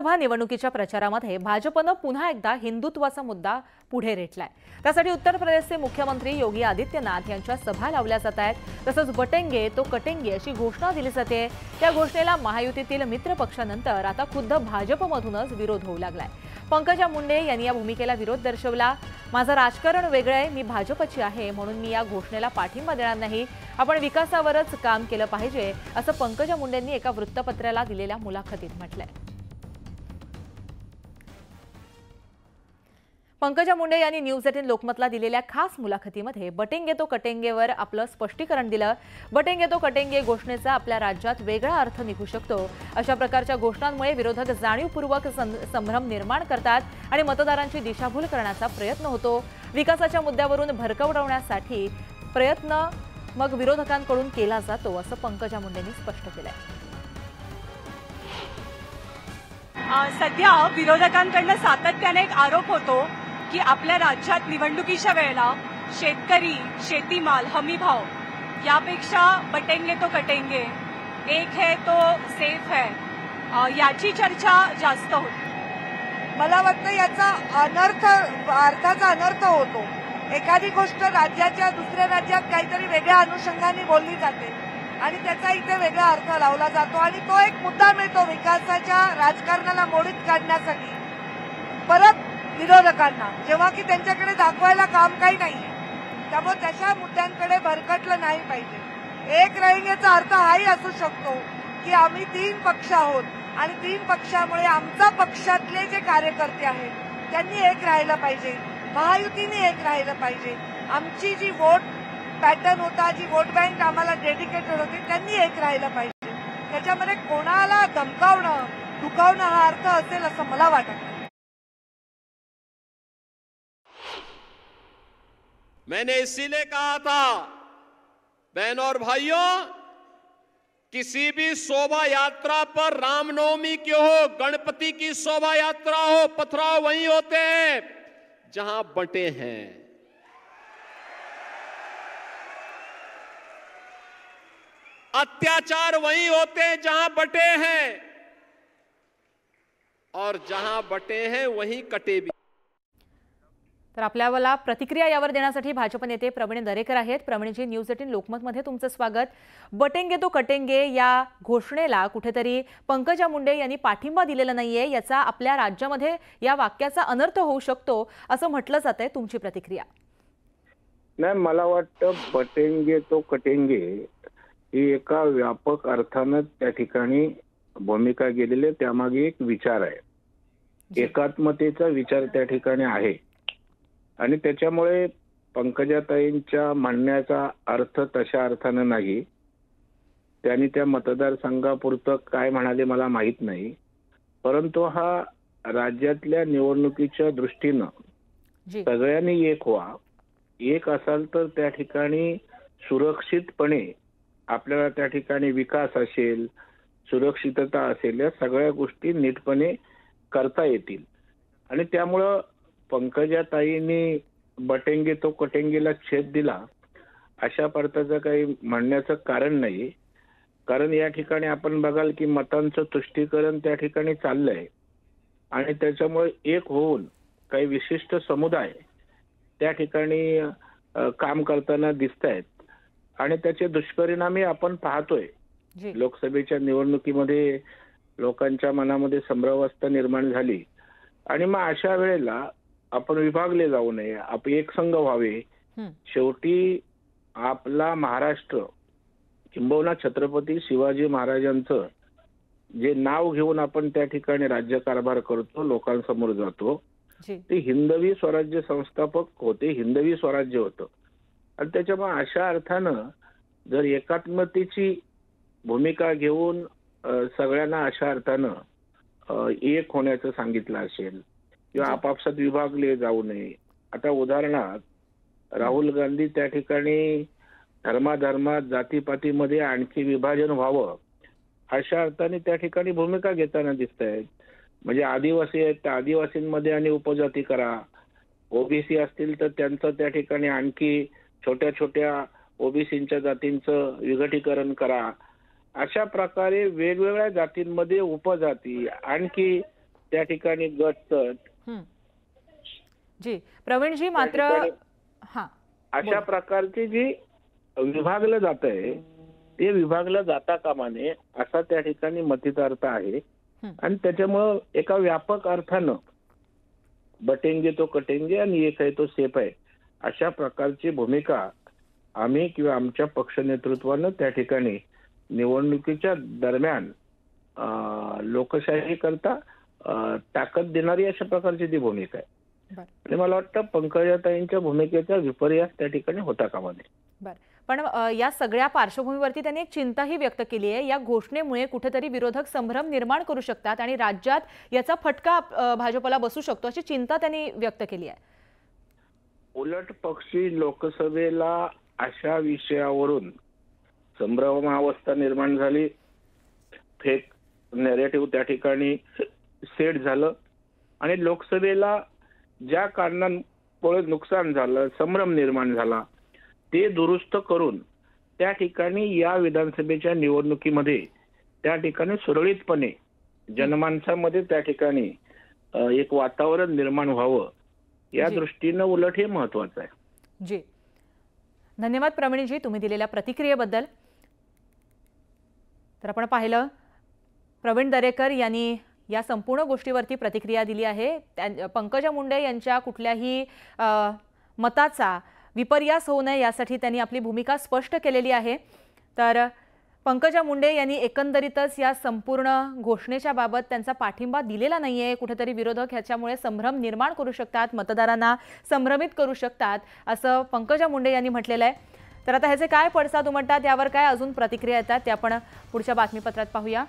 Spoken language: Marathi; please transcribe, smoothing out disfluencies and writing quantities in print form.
लोकसभा निवडणुकीच्या प्रचारामध्ये भाजपनं पुन्हा एकदा हिंदुत्वाचा मुद्दा पुढे रेटलाय। त्यासाठी उत्तर प्रदेशचे मुख्यमंत्री योगी आदित्यनाथ यांच्या सभा लावल्या जात आहेत। तसंच बटेंगे तो कटेंगे अशी घोषणा दिली जाते। त्या घोषणेला महायुतीतील मित्र पक्षानंतर आता खुद्द भाजपमधूनच विरोध होऊ लागलाय। पंकजा मुंडे यांनी या भूमिकेला विरोध दर्शवला। माझं राजकारण वेगळं आहे, मी भाजपची आहे म्हणून मी या घोषणेला पाठिंबा देणार नाही। आपण विकासावरच काम केलं पाहिजे असं पंकजा मुंडेंनी एका वृत्तपत्राला दिलेल्या मुलाखतीत म्हटलंय। पंकजा मुंडे यांनी न्यूज 18 लोकमतला दिलेल्या खास मुलाखतीमध्ये बटेंगे तो कटेंगेवर आपलं स्पष्टीकरण दिलं। बटेंगे तो कटेंगे घोषणेचा आपल्या राज्यात वेगळा अर्थ निघू शकतो। अशा प्रकारच्या घोषणांमुळे विरोधक जाणीवपूर्वक संभ्रम निर्माण करतात आणि मतदारांची दिशाभूल करण्याचा प्रयत्न होतो। विकासाच्या मुद्द्यावरून भरकवण्यासाठी प्रयत्न मग विरोधकांकडून केला जातो असं पंकजा मुंडेंनी स्पष्ट केलंय। सध्या विरोधकांकडून सातत्याने एक आरोप होतो की आपल्या राज्यात निवडणुकीच्या वेळेला शेतकरी, शेतीमाल, हमीभाव यापेक्षा बटेंगे तो कटेंगे, एक है तो सेफ है याची चर्चा जास्त होते। मला वाटतं याचा अर्थाचा अनर्थ होतो। एखादी गोष्ट राज्याच्या दुसऱ्या राज्यात काहीतरी वेगळ्या अनुषंगाने बोलली जाते आणि त्याचा इथे वेगळा अर्थ लावला जातो आणि तो एक मुद्दा मिळतो विकासाच्या राजकारणाला मोडीत काढण्यासाठी परत विरोधकांना, जेव्हा की त्यांच्याकडे दाखवायला काम काही नाहीये। त्यामुळे त्याच्या मुद्द्यांकडे भरकटलं नाही पाहिजे। एक रहेंगेचा अर्थ हाही असू शकतो की आम्ही 3 पक्ष आहोत आणि 3 पक्षामुळे आमचा पक्षातले जे कार्यकर्ते आहेत त्यांनी एक राहिलं पाहिजे, महायुतीने एक राहिलं पाहिजे। आमची जी वोट पॅटर्न होता, जी वोट बँक आम्हाला डेडिकेटेड होती, त्यांनी एक राहिलं पाहिजे। त्याच्यामध्ये कोणाला धमकावणं, दुखावणं हा अर्थ असेल असं मला वाटत नाही। मैंने इसीलिए कहा था बहनों और भाइयों, किसी भी शोभा यात्रा पर रामनवमी की हो, गणपति की शोभा यात्रा हो, पथराव वहीं होते हैं जहां बंटे हैं। अत्याचार वहीं होते हैं जहां बटे हैं और जहां बटे हैं वहीं कटे भी। तर आपल्याला प्रतिक्रिया यावर देण्यासाठी भाजप नेते प्रवीण दरेकर आहेत। प्रवीणजी, न्यूज 18 लोकमतमध्ये तुमचं स्वागत। बटेंगे तो कटेंगे या घोषणेला कुठेतरी पंकजा मुंडे यांनी पाठिंबा दिलेला नाहीये, याचा आपल्या राज्यामध्ये या वाक्याचा अनर्थ होऊ शकतो असं म्हटलं जातंय, तुमची प्रतिक्रिया? नाही, मला वाटतं बटेंगे तो कटेंगे ही एका व्यापक अर्थानं त्या ठिकाणी भूमिका गेलेली, त्यामागे एक विचार आहे, एकात्मतेचा विचार त्या ठिकाणी आहे आणि त्याच्यामुळे पंकजाताईंच्या म्हणण्याचा अर्थ तशा अर्थानं नाही। त्यांनी त्या मतदारसंघापुरतं काय म्हणाले मला माहित नाही, परंतु हा राज्यातल्या निवडणुकीच्या दृष्टीनं सगळ्यांनी एक व्हा, एक असाल तर त्या ठिकाणी सुरक्षितपणे आपल्याला त्या ठिकाणी विकास असेल, सुरक्षितता असेल, या सगळ्या गोष्टी नीटपणे करता येतील। आणि त्यामुळं पंकजाताईंनी बटेंगे तो कटेंगेला छेद दिला अशा प्रकारचं काही म्हणण्याचं कारण नाही। कारण या ठिकाणी आपण बघाल की मतांचं तुष्टीकरण त्या ठिकाणी चाललंय आणि त्याच्यामुळे एक होऊन काही विशिष्ट समुदाय त्या ठिकाणी काम करताना दिसत आहेत आणि त्याचे दुष्परिणामही आपण पाहतोय। लोकसभेच्या निवडणुकीमध्ये लोकांच्या मनामध्ये संभ्रमावस्था निर्माण झाली आणि मग अशा वेळेला आपण विभागले जाऊ नये, आपण एक संघ व्हावे। शेवटी आपला महाराष्ट्र किंबहुना छत्रपती शिवाजी महाराजांचं जे नाव घेऊन आपण त्या ठिकाणी राज्यकारभार करतो, लोकांसमोर जातो, ते हिंदवी स्वराज्य संस्थापक होते, हिंदवी स्वराज्य होतं। आणि त्याच्यामुळे अशा अर्थानं जर एकात्मतेची भूमिका घेऊन सगळ्यांना अशा अर्थानं एक होण्याचं सांगितलं असेल किंवा आपापसात विभागले जाऊ नये। आता उदाहरणार्थ राहुल गांधी त्या ठिकाणी धर्माधर्मात, जातीपातीमध्ये आणखी विभाजन व्हावं अशा अर्थाने त्या ठिकाणी भूमिका घेताना दिसत आहेत। म्हणजे आदिवासी आहेत तर आदिवासींमध्ये आणि उपजाती करा, ओबीसी असतील तर त्यांचं त्या ठिकाणी आणखी छोट्या छोट्या ओबीसींच्या जातींचं विघटीकरण करा। अशा प्रकारे वेगवेगळ्या जातींमध्ये उपजाती आणखी त्या ठिकाणी गटतट हं. जी प्रवीणजी, मात्र हां अशा प्रकारची जी विभागलं जात आहे ते विभागलं जाता कामा नये असा त्या ठिकाणी मतितार्थ आहे. आणि त्याच्यामुळं एका व्यापक अर्थानं बटेंगे तो कटेंगे आणि एक आहे तो सेफ आहे अशा प्रकारची भूमिका आम्ही किंवा आमच्या पक्ष नेतृत्वानं त्या ठिकाणी निवडणुकीच्या दरम्यान लोकशाही करता ताकद देणारी अशा प्रकारची ती भूमिका आहे. आणि मला वाटतं पंकजाताईंच्या भूमिकेचा विपर्यास त्या ठिकाणी होता कामा नये. बर, पण या सगळ्या पार्श्वभूमीवरती त्यांनी एक चिंताही व्यक्त केली आहे. या घोषणेमुळे कुठेतरी विरोधक संभ्रम निर्माण करू शकतात आणि राज्यात याचा फटका भाजपला बसू शकतो अशी चिंता त्यांनी व्यक्त केली आहे. उलट पक्षी लोकसभेला अशा विषयावरून संभ्रमावस्था निर्माण झाली, फेक नॅरेटिव्ह त्या ठिकाणी सेट झालं आणि लोकसभेला ज्या कारणांमुळे नुकसान झालं, संभ्रम निर्माण झाला ते दुरुस्त करून त्या ठिकाणी या विधानसभेच्या निवडणुकीमध्ये त्या ठिकाणी सुरळीतपणे जनमानसामध्ये त्या ठिकाणी एक वातावरण निर्माण व्हावं या दृष्टीनं उलट हे महत्वाचं आहे. जी, धन्यवाद प्रवीणजी तुम्ही दिलेल्या प्रतिक्रियेबद्दल. तर आपण पाहिलं प्रवीण दरेकर यांनी या संपूर्ण गोष्टीवरती प्रतिक्रिया दिली आहे. पंकजा मुंडे यांच्या कुठल्याही मताचा विपर्यास होऊ नये यासाठी त्यांनी आपली भूमिका स्पष्ट केलेली आहे. तर पंकजा मुंडे यांनी एकंदरीतच या संपूर्ण घोषणेच्या बाबत त्यांचा पाठिंबा दिलेला नाहीये. कुठेतरी विरोधक ह्याच्यामुळे संभ्रम निर्माण करू शकतात, मतदारांना संभ्रमित करू शकतात असं पंकजा मुंडे यांनी म्हटलेलं आहे. तर आता ह्याचे काय पडसाद उमटतात यावर काय अजून प्रतिक्रिया येतात ते आपण पुढच्या बातमीपत्रात पाहूया.